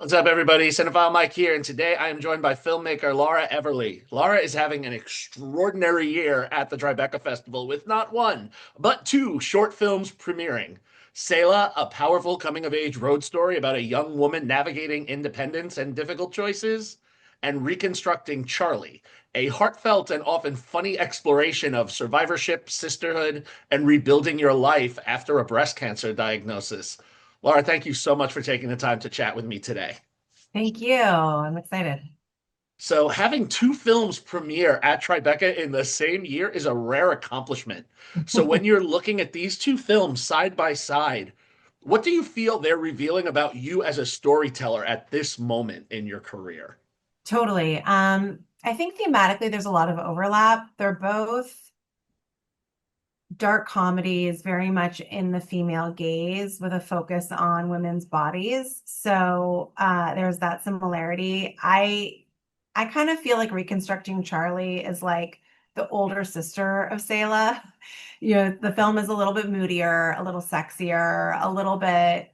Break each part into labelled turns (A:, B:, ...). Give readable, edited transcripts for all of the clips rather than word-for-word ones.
A: What's up, everybody? Cinephile Mike here, and today I am joined by filmmaker Lara Everly. Lara is having an extraordinary year at the Tribeca Festival with not one, but two short films premiering. Selah, a powerful coming-of-age road story about a young woman navigating independence and difficult choices, and Reconstructing Charlie, a heartfelt and often funny exploration of survivorship, sisterhood, and rebuilding your life after a breast cancer diagnosis. Laura, thank you so much for taking the time to chat with me today.
B: Thank you. I'm excited.
A: So, having two films premiere at Tribeca in the same year is a rare accomplishment. So, when you're looking at these two films side by side, what do you feel they're revealing about you as a storyteller at this moment in your career?
B: Totally. I think thematically there's a lot of overlap. They're both dark comedies, very much in the female gaze with a focus on women's bodies. So there's that similarity. I kind of feel like Reconstructing Charlie is like the older sister of Selah. You know, the film is a little bit moodier, a little sexier, a little bit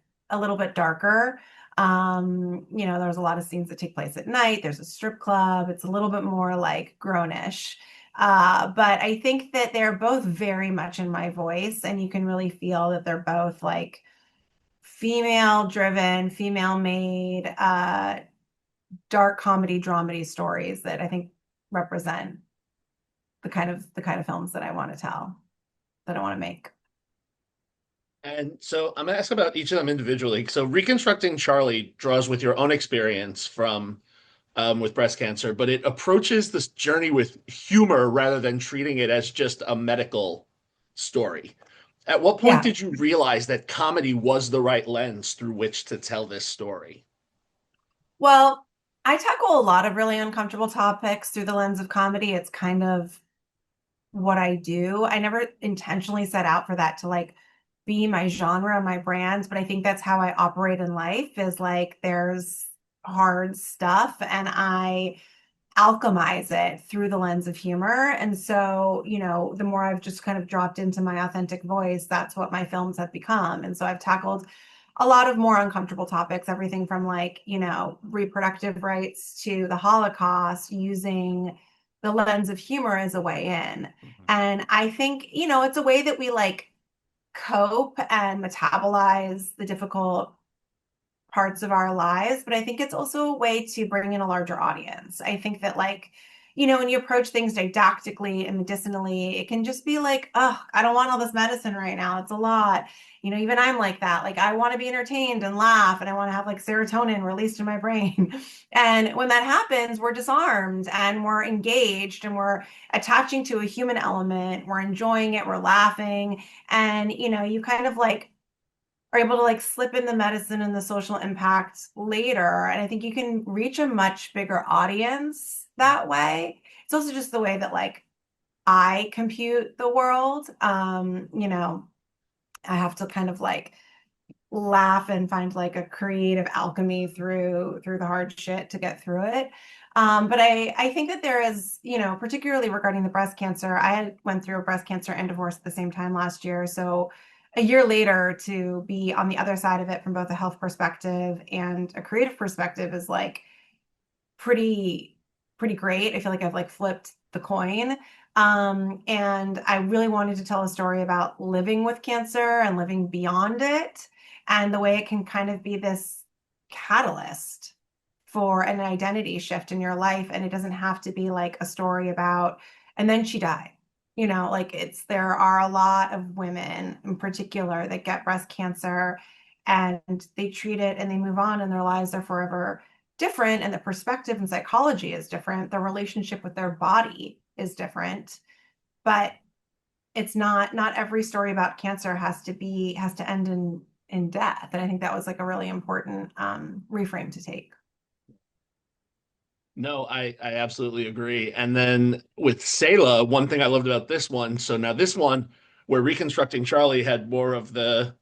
B: darker. There's a lot of scenes that take place at night. There's a strip club. It's a little bit more like grownish. But I think that they're both very much in my voice, and you can really feel that they're both like female driven, female made, dark comedy, dramedy stories that I think represent the kind of films that I want to tell, that I want to make.
A: And so, I'm going to ask about each of them individually. So, Reconstructing Charlie draws with your own experience from with breast cancer, but it approaches this journey with humor rather than treating it as just a medical story. At what point
B: Yeah.
A: did you realize that comedy was the right lens through which to tell this story?
B: Well, I tackle a lot of really uncomfortable topics through the lens of comedy. It's kind of what I do. I never intentionally set out for that to like be my genre, my brands, but I think that's how I operate in life is like there's hard stuff and I alchemize it through the lens of humor. And so, the more I've just kind of dropped into my authentic voice, that's what my films have become. And so I've tackled a lot of more uncomfortable topics, everything from like, reproductive rights to the Holocaust, using the lens of humor as a way in.
A: Mhm.
B: And I think, it's a way that we like cope and metabolize the difficult parts of our lives, but I think it's also a way to bring in a larger audience. I think that like, when you approach things didactically and medicinally, it can just be like, oh, I don't want all this medicine right now. It's a lot. Even I'm like that. Like I want to be entertained and laugh and I want to have like serotonin released in my brain. And when that happens, we're disarmed and we're engaged and we're attaching to a human element. We're enjoying it, we're laughing. And you kind of like are able to like slip in the medicine and the social impact later. And I think you can reach a much bigger audience that way. It's also just the way that like I compute the world. I have to kind of like laugh and find like a creative alchemy through the hard shit to get through it. But I think that there is, particularly regarding the breast cancer, I had went through a breast cancer and divorce at the same time last year. So a year later to be on the other side of it from both a health perspective and a creative perspective is like pretty pretty great. I feel like I've like flipped the coin. And I really wanted to tell a story about living with cancer and living beyond it and the way it can kind of be this catalyst for an identity shift in your life. And it doesn't have to be like a story about, and then she died. Like there are a lot of women in particular that get breast cancer and they treat it and they move on and their lives are forever different and the perspective and psychology is different. The relationship with their body is different, but it's not every story about cancer has to end in death. And I think that was like a really important reframe to take.
A: No, I absolutely agree. And then with Selah, one thing I loved about this one, so now this one, where Reconstructing Charlie had more of the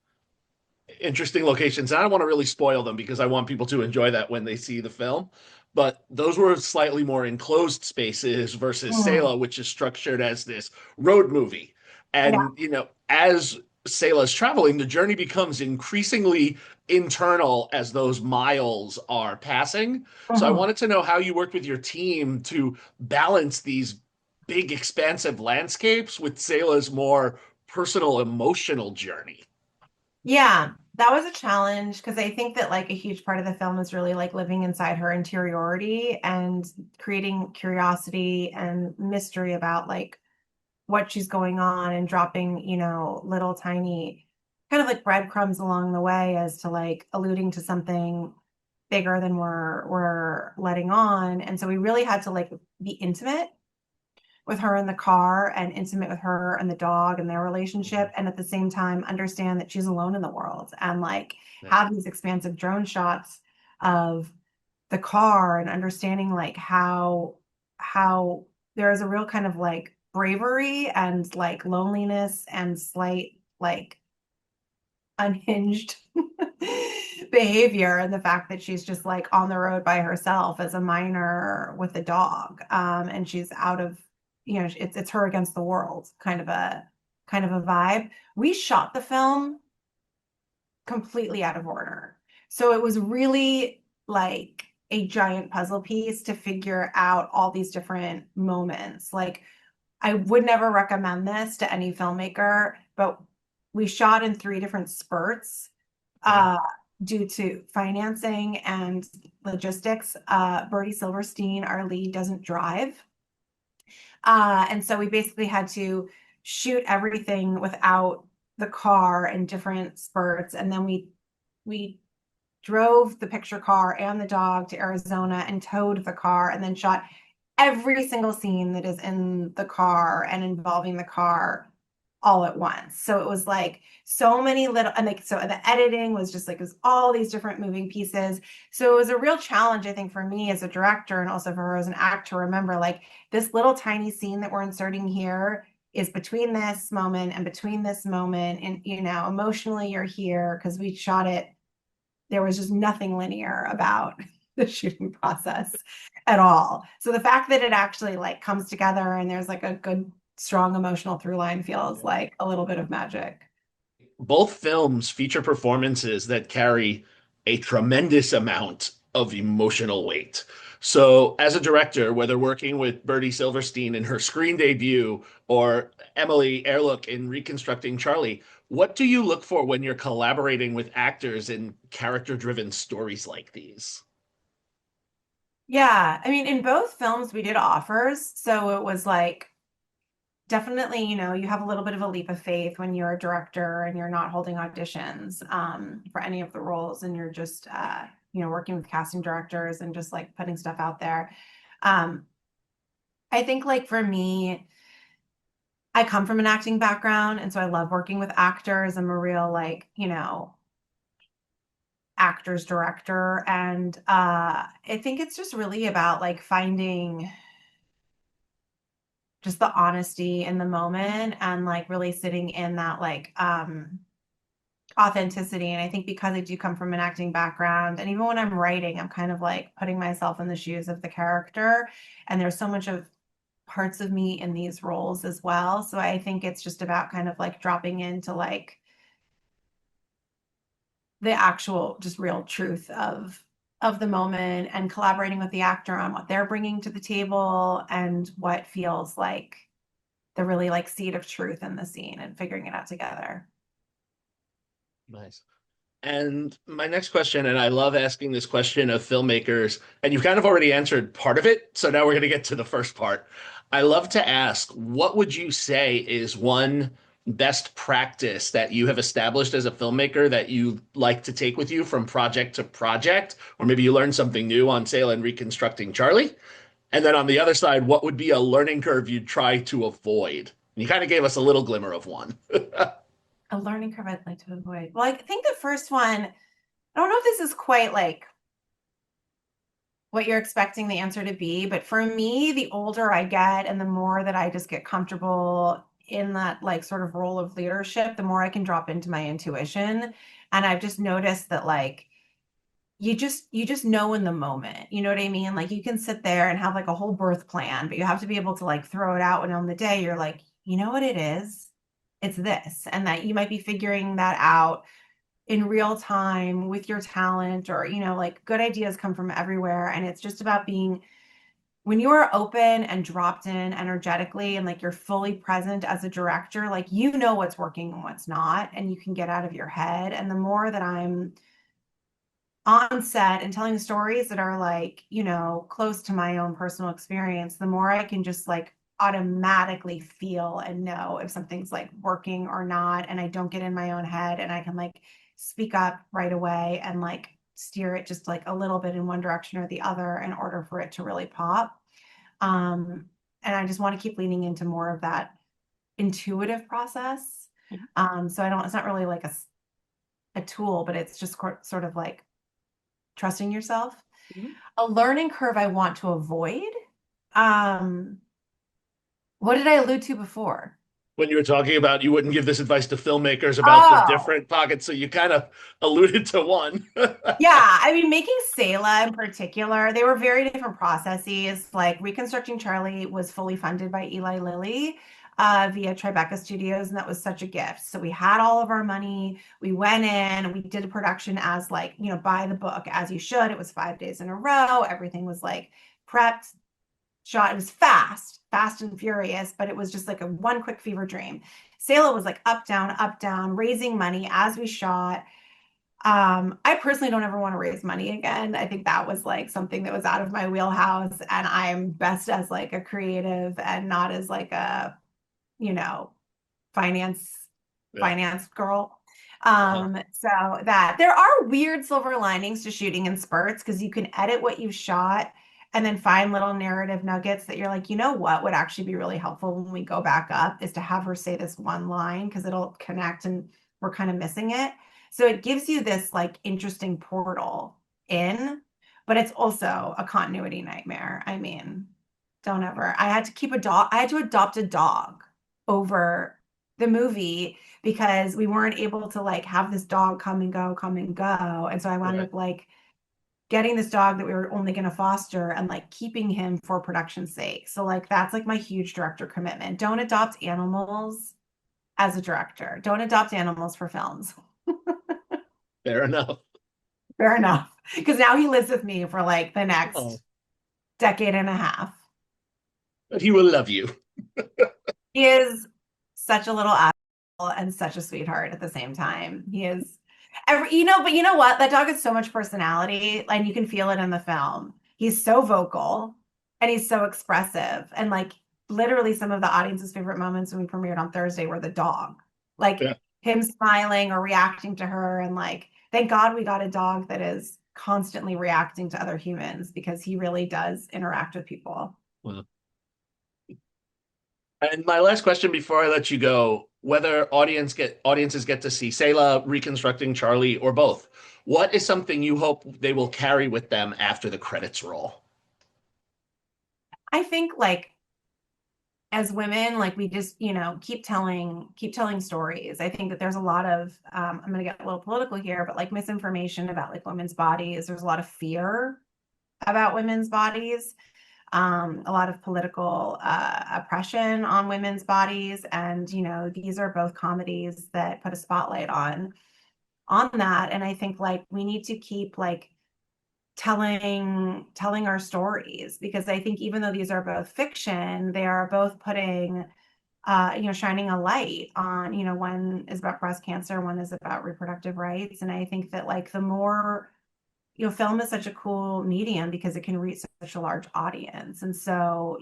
A: interesting locations. And I don't want to really spoil them because I want people to enjoy that when they see the film. But those were slightly more enclosed spaces versus
B: Mm,
A: Selah, which is structured as this road movie.
B: yeah.
A: And, as Selah's traveling, the journey becomes increasingly internal as those miles are passing. So I
B: Mhm.
A: wanted to know how you worked with your team to balance these big, expansive landscapes with Selah's more personal, emotional journey.
B: Yeah, that was a challenge because I think that like a huge part of the film is really like living inside her interiority and creating curiosity and mystery about like what she's going on and dropping, little tiny kind of like breadcrumbs along the way as to like alluding to something bigger than we're letting on. And so we really had to like be intimate with her in the car and intimate with her and the dog and their relationship, and at the same time understand that she's alone in the world and like
A: Yeah.
B: have these expansive drone shots of the car and understanding like how there is a real kind of like bravery and like loneliness and slight like unhinged behavior, and the fact that she's just like on the road by herself as a minor with a dog, and she's out of, it's her against the world, kind of a vibe. We shot the film completely out of order, so it was really like a giant puzzle piece to figure out all these different moments. Like, I would never recommend this to any filmmaker, but we shot in three different spurts
A: Okay.
B: uh, due to financing and logistics. Birdie Silverstein, our lead, doesn't drive. And so we basically had to shoot everything without the car in different spurts. And then we drove the picture car and the dog to Arizona and towed the car and then shot every single scene that is in the car and involving the car all at once. So it was like so many little, and like, so the editing was just like, it was all these different moving pieces. So it was a real challenge, I think, for me as a director and also for her as an actor to remember like this little tiny scene that we're inserting here is between this moment and between this moment. And, emotionally you're here because we shot it, there was just nothing linear about the shooting process at all. So the fact that it actually like comes together and there's like a good, strong emotional through line feels like a little bit of magic.
A: Both films feature performances that carry a tremendous amount of emotional weight. So, as a director, whether working with Birdie Silverstein in her screen debut or Emily Ehrlich in Reconstructing Charlie, what do you look for when you're collaborating with actors in character-driven stories like these?
B: Yeah, I mean, in both films we did offers, so it was like definitely, you have a little bit of a leap of faith when you're a director and you're not holding auditions for any of the roles, and you're just working with casting directors and just like putting stuff out there. Um, I think like for me, I come from an acting background, and so I love working with actors. I'm a real like, actors director, and I think it's just really about like finding just the honesty in the moment and like really sitting in that like authenticity. And I think because I do come from an acting background, and even when I'm writing, I'm kind of like putting myself in the shoes of the character, and there's so much of parts of me in these roles as well. So I think it's just about kind of like dropping into like the actual just real truth of the moment and collaborating with the actor on what they're bringing to the table and what feels like the really like seed of truth in the scene and figuring it out together.
A: Nice. And my next question, and I love asking this question of filmmakers, and you've kind of already answered part of it. So now we're going to get to the first part. I love to ask, what would you say is one best practice that you have established as a filmmaker that you like to take with you from project to project? Or maybe you learned something new on Selah and Reconstructing Charlie. And then on the other side, what would be a learning curve you'd try to avoid? And you kind of gave us a little glimmer of one.
B: A learning curve I'd like to avoid. Well, I think the first one, I don't know if this is quite like what you're expecting the answer to be, but for me, the older I get and the more that I just get comfortable in that like sort of role of leadership, the more I can drop into my intuition. And I've just noticed that like you just know in the moment. You know what I mean? Like you can sit there and have like a whole birth plan, but you have to be able to like throw it out when on the day you're like, you know what it is? it's this, and that you might be figuring that out in real time with your talent, or like good ideas come from everywhere, and it's just about being, when you are open and dropped in energetically and like you're fully present as a director, like what's working and what's not, and you can get out of your head. And the more that I'm on set and telling stories that are like, close to my own personal experience, the more I can just like automatically feel and know if something's like working or not. And I don't get in my own head, and I can like speak up right away and like steer it just like a little bit in one direction or the other in order for it to really pop. Um, and I just want to keep leaning into more of that intuitive process. So it's not really like a tool, but it's just sort of like trusting yourself.
A: Mhm.
B: A learning curve I want to avoid. Um, what did I allude to before?
A: When you were talking about you wouldn't give this advice to filmmakers about the
B: Oh,
A: different pockets, so you kind of alluded to one.
B: yeah. I mean, making Selah in particular, they were very different processes. Like Reconstructing Charlie was fully funded by Eli Lilly via Tribeca Studios, and that was such a gift. So we had all of our money. We went in, we did a production as like, by the book, as you should. It was 5 days in a row. Everything was like prepped, shot. It was fast and furious, but it was just like a one quick fever dream. Selah was like up, down, raising money as we shot. I personally don't ever want to raise money again. I think that was like something that was out of my wheelhouse, and I'm best as like a creative and not as like a, you know, finance
A: Yeah.
B: finance girl.
A: Uh-huh.
B: So that there are weird silver linings to shooting in spurts, because you can edit what you've shot and then find little narrative nuggets that you're like, what would actually be really helpful when we go back up is to have her say this one line, because it'll connect and we're kind of missing it. So it gives you this like interesting portal in, but it's also a continuity nightmare. I mean, don't ever. I had to keep a dog. I had to adopt a dog over the movie because we weren't able to like have this dog come and go. And so I wound
A: Right.
B: up like getting this dog that we were only going to foster and like keeping him for production's sake. So like that's like my huge director commitment. Don't adopt animals as a director. Don't adopt animals for films.
A: Fair enough.
B: Fair enough. Because now he lives with me for like the
A: Oh,
B: next decade and a half.
A: but he will love you.
B: He is such a little asshole and such a sweetheart at the same time. He is but you know what? That dog has so much personality, and you can feel it in the film. He's so vocal and he's so expressive. And like literally some of the audience's favorite moments when we premiered on Thursday were the dog. Like
A: Yeah.
B: him smiling or reacting to her, and like thank God we got a dog that is constantly reacting to other humans, because he really does interact with people.
A: Well, and my last question before I let you go, whether audiences get to see Selah, Reconstructing Charlie, or both, what is something you hope they will carry with them after the credits roll?
B: I think like as women, like we just, keep telling stories. I think that there's a lot of, I'm going to get a little political here, but like misinformation about like women's bodies. There's a lot of fear about women's bodies, a lot of political oppression on women's bodies. And, these are both comedies that put a spotlight on that. And I think like we need to keep like telling our stories, because I think even though these are both fiction, they are both putting shining a light on, one is about breast cancer, one is about reproductive rights. And I think that like the more, film is such a cool medium because it can reach such a large audience. And so,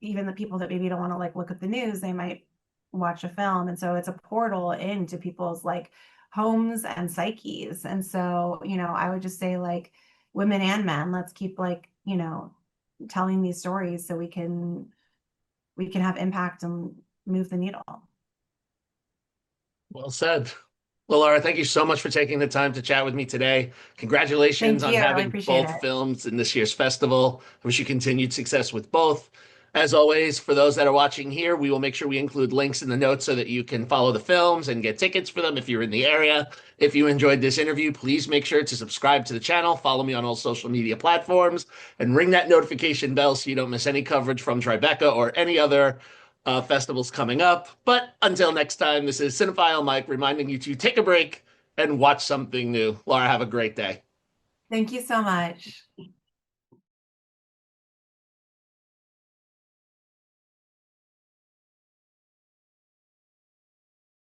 B: even the people that maybe don't want to like look at the news, they might watch a film. And so it's a portal into people's like homes and psyches. And so, I would just say like women and men, let's keep like, telling these stories so we can have impact and move the needle.
A: Well said. Well, Laura, thank you so much for taking the time to chat with me today. Congratulations
B: Thank
A: on
B: you. I really
A: having
B: appreciate
A: both
B: it.
A: films in this year's festival. I wish you continued success with both. As always, for those that are watching here, we will make sure we include links in the notes so that you can follow the films and get tickets for them if you're in the area. If you enjoyed this interview, please make sure to subscribe to the channel, follow me on all social media platforms, and ring that notification bell so you don't miss any coverage from Tribeca or any other festivals coming up. But until next time, this is Cinephile Mike reminding you to take a break and watch something new. Laura, have a great day.
B: Thank you so much.